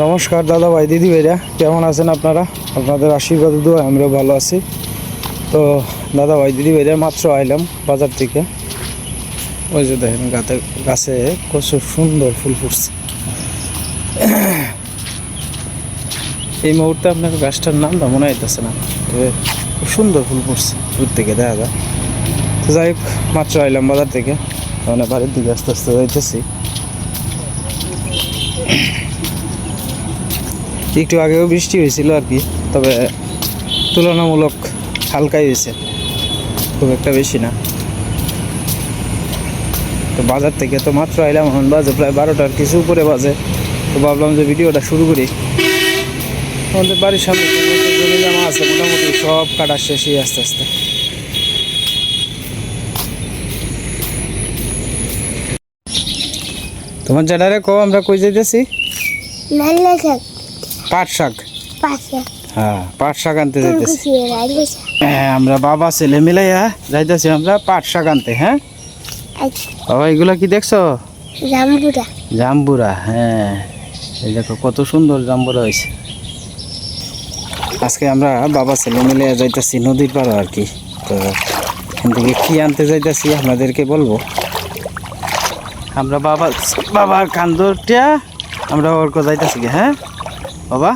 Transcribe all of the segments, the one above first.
নমস্কার দাদা ভাই দিদি ভাইরা, কেমন আছেন আপনারা? আপনাদের আশীর্বাদ দোয়া আমরাও ভালো আছি। তো দাদা ভাই দিদি ভাইরা মাত্র আইলাম বাজার থেকে। ওই যে দেখেন গাছে কত সুন্দর ফুল ফুটছে। এই মুহূর্তে আপনার গাছটার নামটা মনে হইতেছে না, তবে খুব সুন্দর ফুল ফুটছে, দূর থেকে দেখা যায়। তো যাই হোক, মাত্র আইলাম বাজার থেকে, মানে বাড়ির দিকে আস্তে আস্তে যাইতেছি। একটু আগেও বৃষ্টি হয়েছিল আর কি, তবে তুলনামূলক হালকাই হয়েছে, খুব একটা বেশি না। তো বাজার থেকে তো মাত্র আইলাম, এখন বাজে প্রায় 12টার কিছু উপরে বাজে। তো ভাবলাম যে ভিডিওটা শুরু করি। আমাদের বাড়ির সামনে জমি জমা আছে, মোটামুটি সব কাটা শেষই আস্তে আস্তে। তোমার জানারে কো আমরা কই যাইতেছি? পাট শাক। হ্যাঁ, পাট শাক আনতে যাইতেছি। হ্যাঁ, আমরা বাবা ছেলে মিলাইয়া যাইতেছি আমরা পাট শাক আনতে। হ্যাঁ বাবা, এগুলা কি দেখছো? জাম্বুরা। হ্যাঁ, এই দেখো কত সুন্দর জাম্বুরা হয়েছে। আজকে আমরা বাবা ছেলে মিলে যাইতেছি নদীর পাড়ে আর কি। তো এখান থেকে কি আনতে যাইতেছি আপনাদেরকে বলবো। আমরা বাবার কান্দরটা আমরা ওর কো যাইতেছি। হ্যাঁ বাবা,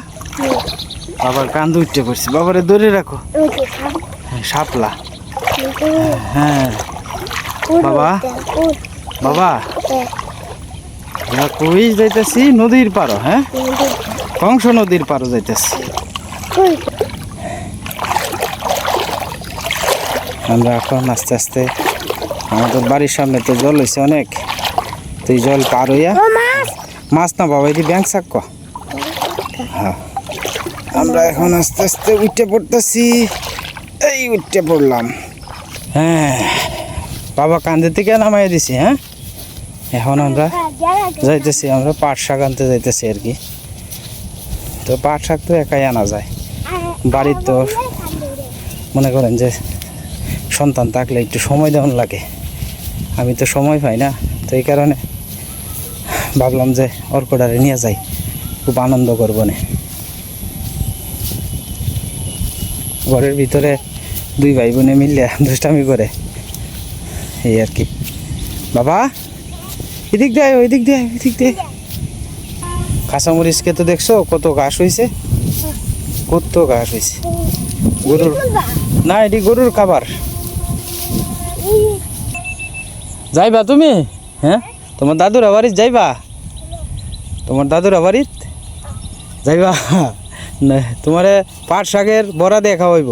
বাবার কান্দ উঠতে পড়ছি, বাবারে ধরে রাখো। শাপলা। হ্যাঁ বাবা, বাবা আমরা কই যাইতেছি? নদীর পাড়ো। হ্যাঁ, কংস নদীর পাড়ো যাইতেছি আমরা এখন আস্তে আস্তে। আমাদের বাড়ির সামনে তো জল হয়েছে অনেক, তো এই জল পার হইয়া। মাছ না বাবা, এটি ব্যাংক শাক। হ্যাঁ, আমরা এখন আস্তে আস্তে উঠে পড়তেছি। এই উঠে পড়লাম। হ্যাঁ, বাবা কান্দে থেকে নামাই দিছি। হ্যাঁ, এখন আমরা যাইতেছি, আমরা পাট শাক আনতে যাইতেছি আর কি। তো পাট শাক তো একাই আনা যায়, বাড়ির তো মনে করেন যে সন্তান থাকলে একটু সময় দেওয়ান লাগে। আমি তো সময় পাই না, তো এই কারণে ভাবলাম যে অর্কডারে নিয়ে যাই, খুব আনন্দ করবো না। ঘরের ভিতরে দুই ভাই বোনে মিললে দুষ্টামি করে, এই আর কি। বাবা এদিক দেয়, ওই দিক দেয়, ওই দিক দেয়। কাঁচামরিচকে তো দেখছো কত ঘাস হয়েছে, কত ঘাস হয়েছে। গরুর না, এটি গরুর খাবার। যাইবা তুমি? হ্যাঁ, তোমার দাদুর বাড়িতে যাইবা? তোমার দাদুর বাড়িত যাইবা? না, তোমার পাট শাকের বড়া দিয়ে খাওয়াইব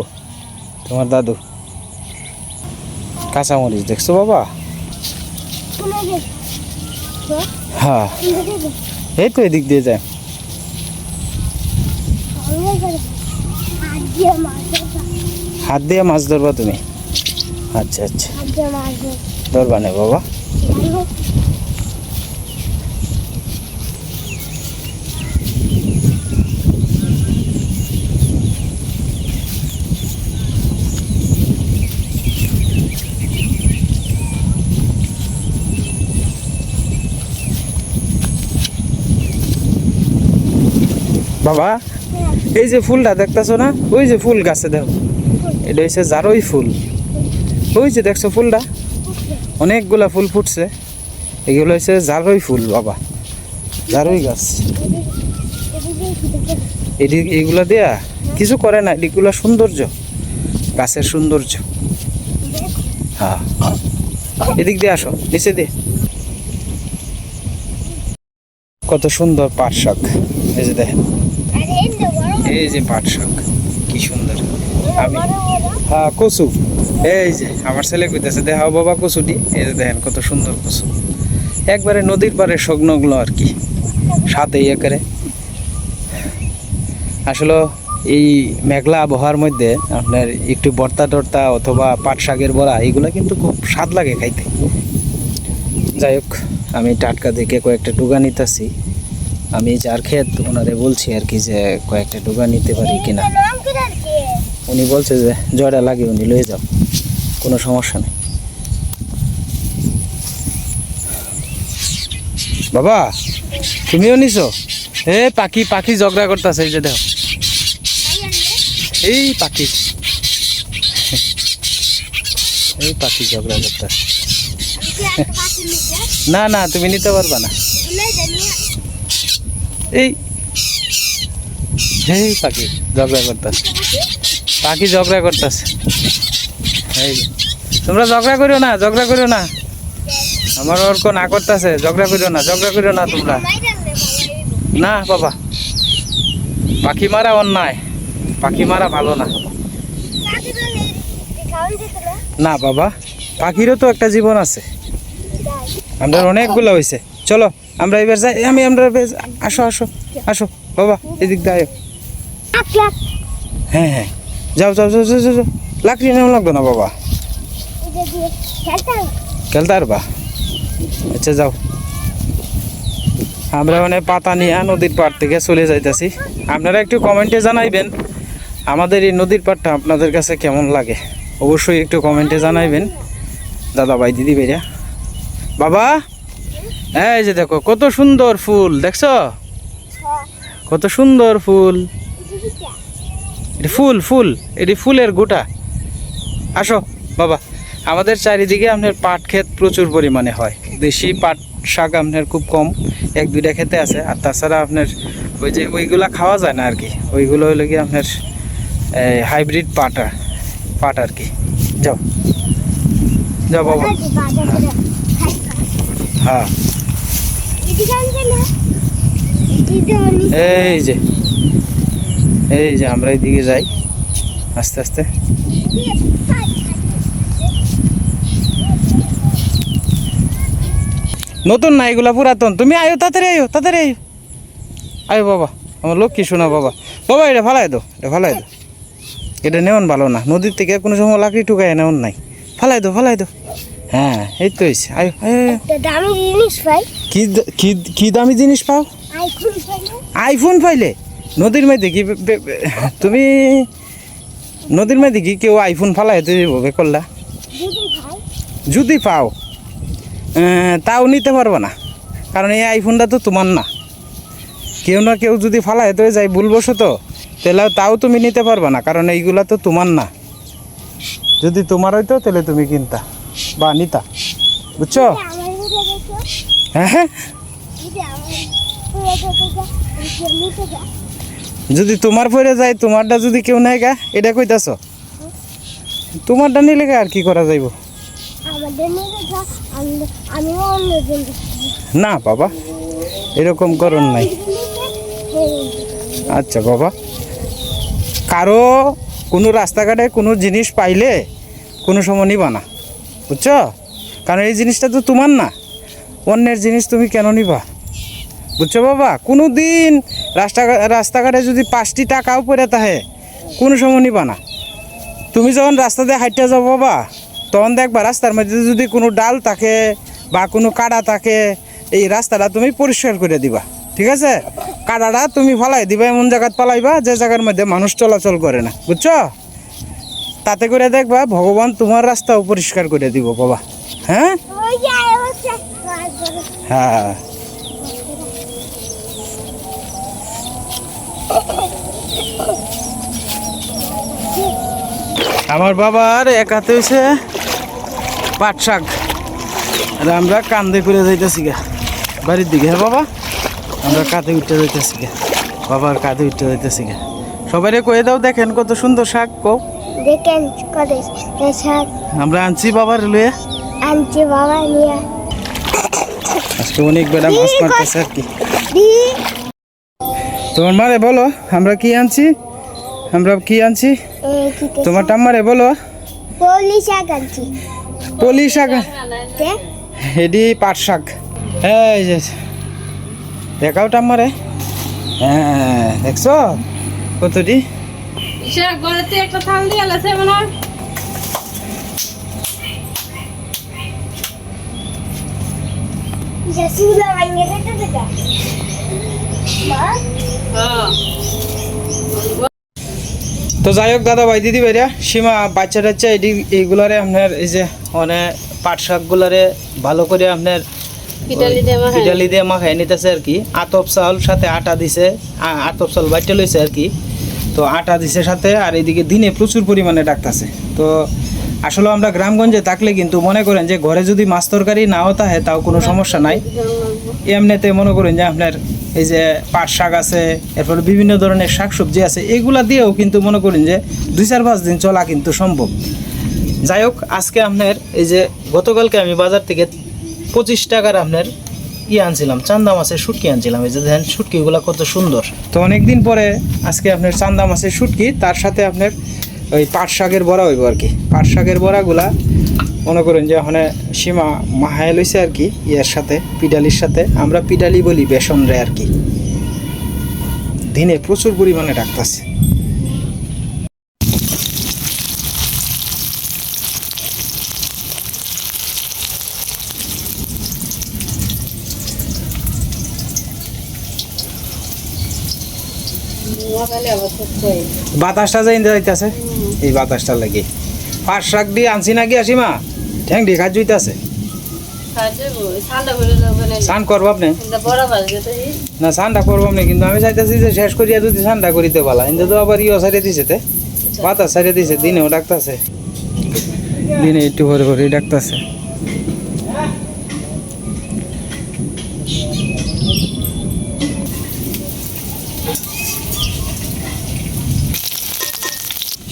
তোমার দাদু। কাঁচামরিচ দেখছো বাবা? হ্যাঁ, এই তো এদিক দিয়ে যায়। হাত দিয়ে মাছ ধরবা তুমি? আচ্ছা আচ্ছা, ধরবা না বাবা। বাবা এই যে ফুলটা দেখতেছো না, ওই যে ফুল গাছে দেখো, এটা হচ্ছে জারই ফুল। ওই যে দেখছো ফুলটা, অনেকগুলা ফুল ফুটছে, এগুলো হচ্ছে জারই ফুল বাবা, জারই গাছ। এইগুলা দেয়া কিছু করে না, এগুলা সৌন্দর্য, গাছের সৌন্দর্য। হ্যাঁ, এদিক দিয়ে আসো, নিচে দিয়ে। কত সুন্দর পাট শাক, এই যে দেখেন, এই যে পাট শাক কি সুন্দর। আমি হ্যাঁ, কচু, এই যে আমার ছেলে কইতেছে দেখাও বাবা কচুটি। এই যে দেখেন কত সুন্দর কচু, একবারে নদীর পাড়ে শুকনোগুলো আর কি, সাথে ইয়ে করে। আসলে এই মেঘলা আবহাওয়ার মধ্যে আপনার একটু ভর্তা টর্তা অথবা পাট শাকের বড়া, এইগুলো কিন্তু খুব স্বাদ লাগে খাইতে। যাই হোক, আমি টাটকা দেখে কয়েকটা ডুগা নিতেছি। আমি যার ক্ষেত ওনারে বলছি আর কি যে কয়েকটা ডুগা নিতে পারি কিনা। উনি বলছে যে জয়টা লাগে, উনি লয়ে যাও, কোনো সমস্যা নেই। বাবা তুমিও নিছো? এ পাখি পাখি ঝগড়া করতেছে, এই যে দেখো এই পাখি, এই পাখি ঝগড়া করতেছে। না না তুমি নিতে পারবা না। এই এই পাখি ঝগড়া করতেছে, পাখি ঝগড়া করতেছে। এই তোমরা ঝগড়া করিও না, ঝগড়া করিও না। আমার অর্ক না করতেছে, ঝগড়া করিও না, ঝগড়া করিও না তোমরা। না বাবা, পাখি মারা অন্যায়, পাখি মারা ভালো না। না বাবা, পাখিরও তো একটা জীবন আছে। আমরা অনেকগুলো হয়েছে, চলো আমরা এবার যাই। আমরা আসো আসো আসো বাবা, এদিক দিয়ে। হ্যাঁ হ্যাঁ যাও যাও যাও যাও যাও। লাকড়ি নেওয়া লাগবে না বাবা, খেলতে পারবা। আচ্ছা যাও। আমরা মানে পাতা নিয়ে নদীর পাড় থেকে চলে যাইতেছি। আপনারা একটু কমেন্টে জানাইবেন আমাদের এই নদীর পাড়টা আপনাদের কাছে কেমন লাগে, অবশ্যই একটু কমেন্টে জানাইবেন দাদা ভাই দিদি ভাইরা। বাবা এই যে দেখো কত সুন্দর ফুল, দেখছো কত সুন্দর ফুল। এটা ফুল ফুল, এটি ফুলের গোটা। আসো বাবা, আমাদের চারিদিকে আপনার পাট ক্ষেত প্রচুর পরিমাণে হয়। দেশি পাট শাক আপনার খুব কম, এক দুইটা খেতে আছে। আর তাছাড়া আপনার ওই যে ওইগুলা খাওয়া যায় না আর কি, ওইগুলো হলো কি আপনার হাইব্রিড পাট আর কি। যাও যাও বাবা। হ্যাঁ এই যে আমরা এইদিকে যাই আস্তে আস্তে। নতুন না এগুলা, পুরাতন। তুমি আয়ো তাড়াতাড়ি, আয়ো তাড়াতাড়ি, আয়ো আয়ো বাবা, আমার লক্ষ্মী শোনা বাবা। বাবা এটা ফালাই দো, এটা ফালাই দো, এটা নেওয়ান ভালো না। নদীর থেকে কোনো সময় লাকড়ি টুকায় নেওয়ান নাই, ফালাই দো ফালাই দো। হ্যাঁ এই তো হয়েছে, আয়ো আয়ো। কি দামি জিনিস পাও? আইফোন পাইলে নদীর মধ্যে কি তুমি নদীর মধ্যে কি কেউ আইফোন ফালাই তুই করলা? যদি পাও তাও নিতে পারবো না, কারণ এই আইফোনটা তো তোমার না। কেউ না কেউ যদি ফালাই তো যাই ভুলবশত, তাহলে তাও তুমি নিতে পারবে না, কারণ এইগুলা তো তোমার না। যদি তোমার হইতো তাহলে তুমি কিনতা বা নিতা, বুঝছো? হ্যাঁ যদি তোমার পরে যায়, তোমারটা যদি কেউ নেয় গা, এটা কইতাছ? তোমারটা নিলে আর কি করা যাইব? না বাবা, এরকম করণ নাই। আচ্ছা বাবা, কারো কোনো রাস্তাঘাটে কোনো জিনিস পাইলে কোনো সময় নিবা না, বুঝছো? কারণ এই জিনিসটা তো তোমার না, অন্যের জিনিস তুমি কেন নিবা, বুঝছো বাবা? কোনো দিন রাস্তাঘাটে যদি 5টি টাকাও পড়ে থাকে কোনো সময় নিবা না। তুমি যখন রাস্তা দিয়ে হাঁটতে যাও বাবা, তখন দেখবা রাস্তার মধ্যে যদি কোনো ডাল থাকে বা কোনো কাটা থাকে, এই রাস্তাটা তুমি পরিষ্কার করে দিবা, ঠিক আছে? কাটাটা তুমি ফালাই দিবা, এমন জায়গায় পালাইবা যে জায়গার মধ্যে মানুষ চলাচল করে না, বুঝছো? তাতে করে দেখবা ভগবান তোমার রাস্তাও পরিষ্কার করে দিব বাবা। হ্যাঁ হ্যাঁ আমার বাবার এক হাতে হয়েছে পাট শাক, আর আমরা কান্দে করে যাইতেছি গা বাড়ির দিকে। হ্যাঁ বাবা, আমরা কাঁধে উঠতে যাইতেছি গা, বাবার কাঁধে উঠতে যাইতেছি গা। সবাই কয়ে দাও, দেখেন কত সুন্দর শাক, কো দেখেন কত শাক আমরা আনছি বাবার লইয়া, আনছি বাবা নিয়ে। আজকে অনেক বেলা মাছ মারতেছে আর কি। তোমার মারে বলো আমরা কি আনছি, আমরা কি আনছি? তোমার টাম্মারে বলো। পলি শাক আনছি। পলি শাক, এডি পাট শাক। এই যে দেখাও টাম্মারে। হ্যাঁ দেখছো কতটি শাক, ঘরেতে একটা থাল দিয়ে আছে মনে হয়। জসুলা ভাঙে দিতে দেখা তো যাই হোক দাদা ভাই দিদি ভাইরা, সীমা বাচ্চা টাচ্চা এইগুলারে আপনার এই যে অনেক পাট শাকগুলারে ভালো করে আপনার পিটালি দিয়ে মাখাই নিতেছে আর কি। আতপ চাউল সাথে আটা দিছে, আতপ চাউল বাইটে লইছে আর কি। তো আটা দিছে সাথে, আর এইদিকে দিনে প্রচুর পরিমাণে ডাকতেছে। তো আসলে আমরা গ্রামগঞ্জে থাকলে কিন্তু মনে করেন যে ঘরে যদি মাছ তরকারি নাও থাকে তাও কোনো সমস্যা নাই। এমনিতে মনে করেন যে আপনার এই যে পাট শাক আছে, এরপরে বিভিন্ন ধরনের শাক সবজি আছে, এগুলা দিয়েও কিন্তু মনে করেন যে 2-4-5 দিন চলা কিন্তু সম্ভব। যাই হোক, আজকে আপনার এই যে গতকালকে আমি বাজার থেকে 25 টাকার আপনার আনছিলাম, চান্দা মাছের শুটকি আনছিলাম। এই যে দেখেন শুটকিগুলো কত সুন্দর। তো অনেকদিন পরে আজকে আপনার চান্দা মাছের শুটকি, তার সাথে আপনার ওই পাট শাকের বড়া হইব আর কি। পাট শাকের বড়াগুলা মনে করেন যে ওখানে সীমা মাহায় লইছে আর কি, ইয়ার সাথে পিডালির সাথে। আমরা পিডালি বলি বেসন রে আর কি। দিনে প্রচুর পরিমাণে ডাকতেছে। বাতাসটা যাই যাইতেছে, এই বাতাসটা লাগে। পাট শাক দিয়ে আনছি নাকি আসিমা, ঠ্যাং দিয়ে খাজ জুইতেছে। স্নান করবো আপনি? না, স্নানটা করবো আপনি, কিন্তু আমি চাইতেছি যে শেষ করিয়া যদি স্নানটা করিতে পালা। কিন্তু তো আবার ইয়ে সাইডে দিছে, তে বাতাস সাইডে দিছে। দিনেও ডাকতেছে, দিনে একটু ভরে ভরে ডাকতেছে।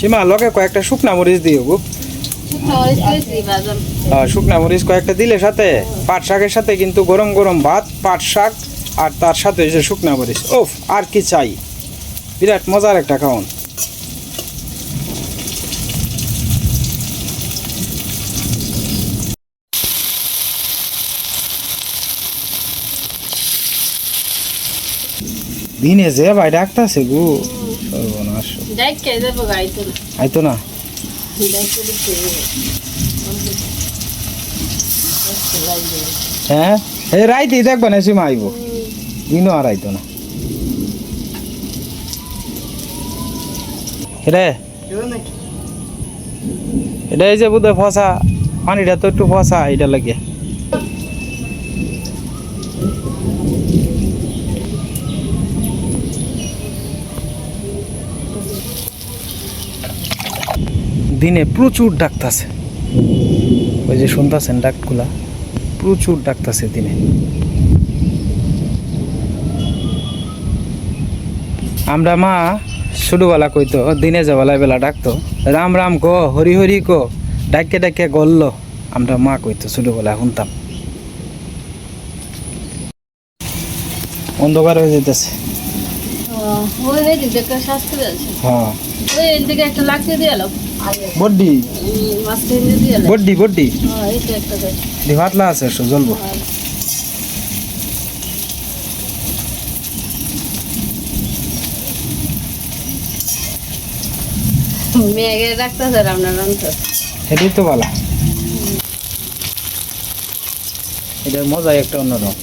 সীমা লগে কয়েকটা শুকনা মরিচ দিও গো। শুকনা মরিচ কয়েকটা দিলে সাথে পাট শাকের সাথে কিন্তু গরম গরম ভাত, পাট শাক, আর তার সাথে যে শুকনা মরিচ, ওফ আর কি চাই। বিরাট মজার একটা খাওন। দিনে যে ভাই ডাকতেছে গো, সর্বনাশ। আইতো না, হ্যাঁ এই রাইতে দেখবা না সীমা আইব, দিনও আর আইতো না। এটা এই যে বোধহয় ফসা, পানিটা তো একটু ফসা, এটা লাগে। দিনে প্রচুর ডাকতেছে, ওই যে শুনতেছেন ডাকগুলা, প্রচুর ডাকতেছে দিনে। আমরা মা ছোটবেলা কইতো, দিনে যাবেলায় বেলা ডাকতো, রাম রাম কো, হরি হরি কো, ডাকে ডাকে গল্ল। আমরা মা কইতো ছোটবেলা, শুনতাম। অন্ধকার হয়ে যেতেছে। হ্যাঁ, বড্ডি বড্ডি বড্ডি ভাতলা আছে, জ্বলবো। এটাই তো ভালো, এটার মজা একটা অন্যরকম।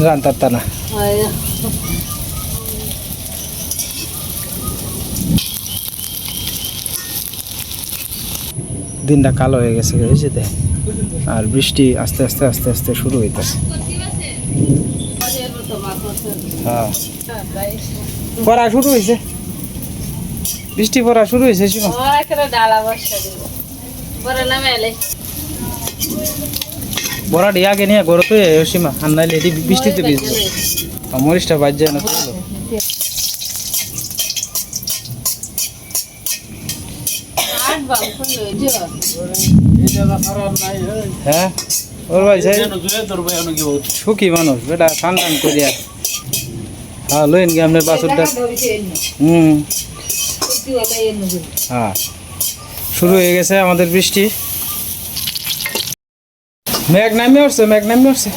জানতাম না। দিনটা কালো হয়ে গেছে বুঝতে, আর বৃষ্টি আস্তে আস্তে আস্তে আস্তে শুরু হইতেছে। হ্যাঁ, পড়া শুরু হয়েছে, বৃষ্টি পড়া শুরু হয়েছে। বড়া দিয়ে আগে নিয়ে গড় তো সীমা, আর নাইলে এটি বৃষ্টিতে ভিজবে, মরিচটা বাজ যায় না। হ্যাঁ, ওর ভাই সুখী মানুষ বেটা, টান টান করিয়া। হ্যাঁ, লইন গিয়ে আপনার বাছুরটা। হ্যাঁ, শুরু হয়ে গেছে আমাদের বৃষ্টি। মেঘ নামে উঠছে, মেঘ নামে উঠছে,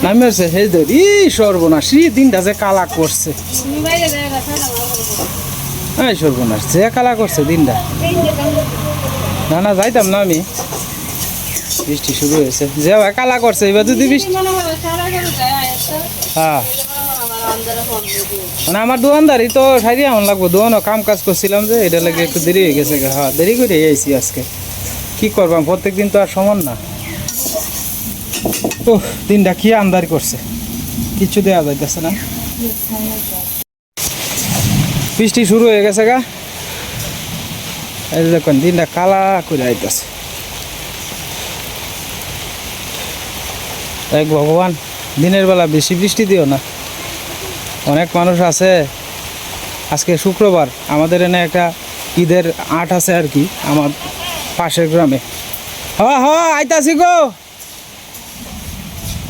নামে উঠছে। সেই ধর ই সর্বনাশ, দিনটা যে কালা করছে। হ্যাঁ, সর্বনাশ যে কালা করছে দিনটা। না না, যাইতাম না আমি, বৃষ্টি শুরু হয়েছে, যে কালা করছে। এবার যদি বৃষ্টি, হ্যাঁ মানে আমার দোকানদারি তো সারি এমন লাগবো, দোকানও কাম কাজ করছিলাম যে এটা লাগে একটু দেরি হয়ে গেছে। হ্যাঁ, দেরি করে আইছি আজকে, কি করবাম, প্রত্যেক দিন তো আর সমান না। ও দিনটা কি আমদারি করছে, কিচ্ছু দেওয়া যাইতেছে না। বৃষ্টি শুরু হয়ে গেছে গা, এই দেখুন দিনটা কালা করে আইতেছে। এক ভগবান, দিনের বেলা বেশি বৃষ্টি দিও না। অনেক মানুষ আছে, আজকে শুক্রবার, আমাদের এনে একটা ঈদের আট আছে আর কি, আমার পাশের গ্রামে। আইতাছি গো,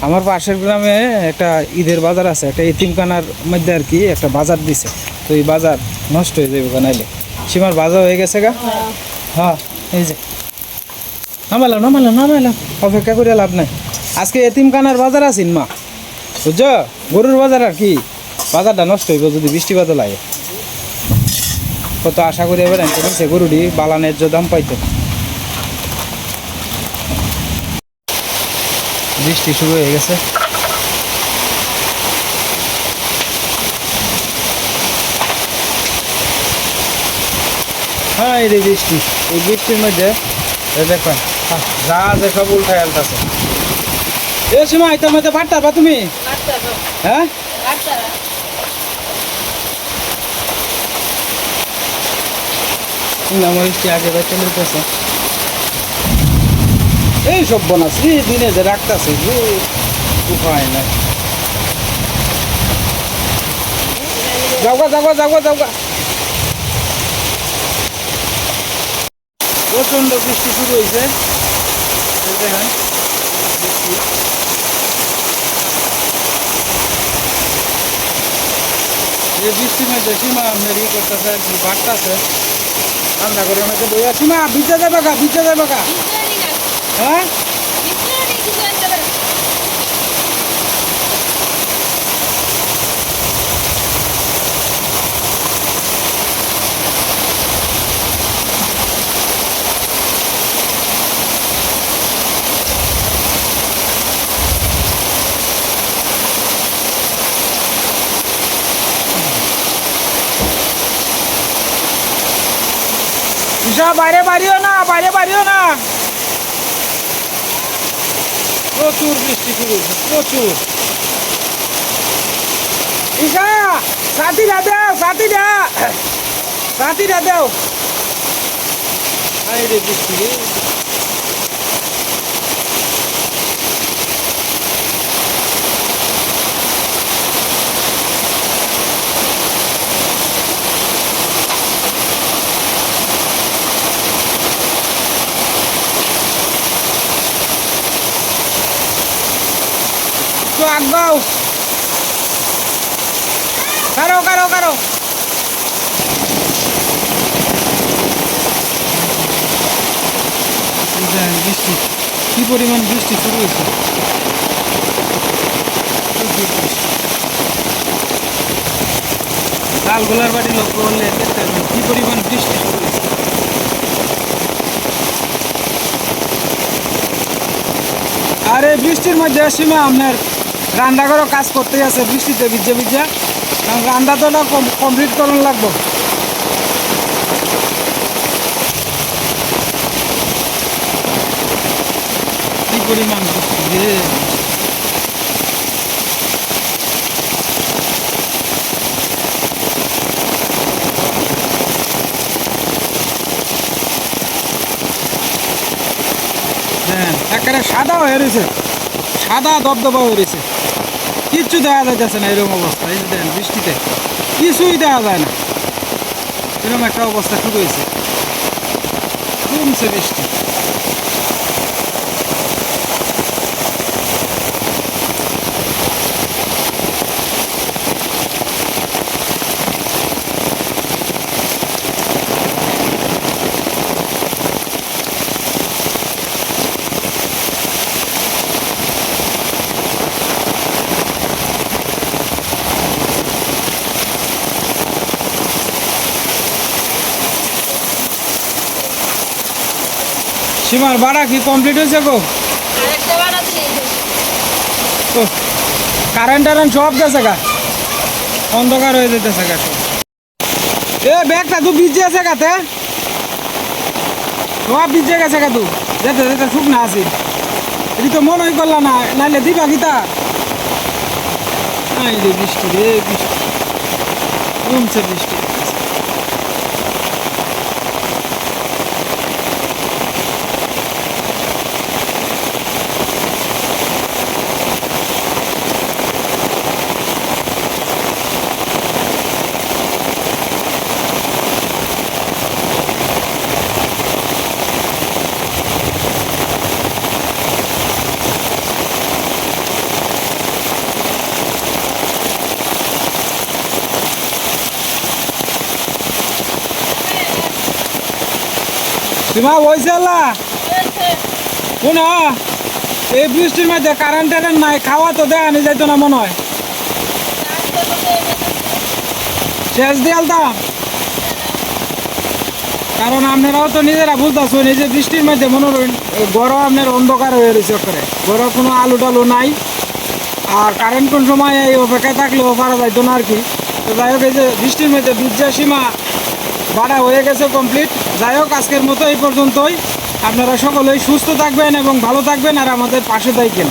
আমার পাশের গ্রামে একটা ঈদের বাজার আছে, একটা এতিমখানার মধ্যে আর কি একটা বাজার দিছে। তো এই বাজার নষ্ট হয়ে যাবে বানাইলে, সীমার বাজার হয়ে গেছে গা। হ্যাঁ, এই যে নামাইলাম, অপেক্ষা করে লাভ নাই। আজকে এতিমখানার বাজার আছেন মা, বুঝছ, গরুর বাজার আর কি, বাজারটা নষ্ট হইব যদি বৃষ্টি বাদল লাগে। কত আশা করি এবার সে গরুটি বালানের যে দাম পাইতো। বৃষ্টি শুরু হয়ে গেছে। হ্যাঁ, এই বৃষ্টি, এই বৃষ্টির মধ্যে দেখবেন যা সব উল্টায় আলতাছে। এ সময় তোর মধ্যে পারতাবা তুমি? হ্যাঁ, আগে চলতেছে এই সব বনাছি দিনে যে রাখতেছে উপায় নাই। যাওগা প্রচন্ড বৃষ্টি শুরু হয়েছে, দেখেন বৃষ্টি। এই বৃষ্টির মধ্যে সীমা আপনার ই করতেছে আর কি, বাড়তেছে রান্না করে আমাকে বইয়া। সীমা ভিজে যাবে গা, হ্যাঁ বাইরে বাড়িও না, প্রচুর বৃষ্টি শুরু হয়েছে, প্রচুর। ঈশা সাথীরা দেও আরে বৃষ্টি রে। তো আগবাও, কারো বৃষ্টি, কি পরিমাণ বৃষ্টি শুরু হয়েছে। লালগোলার বাড়ি লক্ষ্য করলে দেখতে পাবেন কি পরিমাণ বৃষ্টি শুরু হয়েছে। আর এই বৃষ্টির মধ্যে সীমা আপনার রান্না করে কাজ করতেই আছে, বৃষ্টিতে ভিজে কারণ রান্না তো কমপ্লিট করার লাগবো। কি পরিমাণ বৃষ্টি রে। হ্যাঁ, একেবারে সাদা হয়ে রয়েছে, সাদা দবদবা হয়ে রয়েছে, কিচ্ছু দেখা যাইতেছে না। এরকম অবস্থা, এই দেখেন বৃষ্টিতে কিছুই দেখা যায় না, এরকম একটা অবস্থা শুরু হয়েছে, কমছে বৃষ্টি। সীমার ভাড়া কি কমপ্লিট হয়েছে গো? কারেন্ট সব গেছে গা। অন্ধকার হয়ে যেতেছে গাছে। এ ব্যাগটা তো ভিজে আছে গাতে, সব ভিজে গেছে গাতু, যেতে যেতে শুকনা আছি। এটি তো মনেই করলা না, নাইলে দিবা গীতা। এই রে বৃষ্টি রে বৃষ্টি, কমছে বৃষ্টি। তোমার হয়েছে আল্লাহ শোনো, এই বৃষ্টির মধ্যে কারেন্ট টারেন্ট নাই, খাওয়া তো দেখানি যাইতো না মনে হয়। শেষ দিয়ে আলতাম, কারণ আপনারাও তো নিজেরা বুঝতেছেন এই যে বৃষ্টির মধ্যে মনে করেন গড় আপনার অন্ধকার হয়ে রয়েছে করে, গড় কোনো আলু টালু নাই। আর কারেন্ট কোন সময় এই অপেক্ষায় থাকলেও পারা যাইতো না আর কি। তো যাই হোক, এই যে বৃষ্টির মধ্যে বীর্যের সীমা বাড়া হয়ে গেছে কমপ্লিট। যাই হোক, আজকের মতো এই পর্যন্তই। আপনারা সকলেই সুস্থ থাকবেন এবং ভালো থাকবেন আর আমাদের পাশে থাকবেন।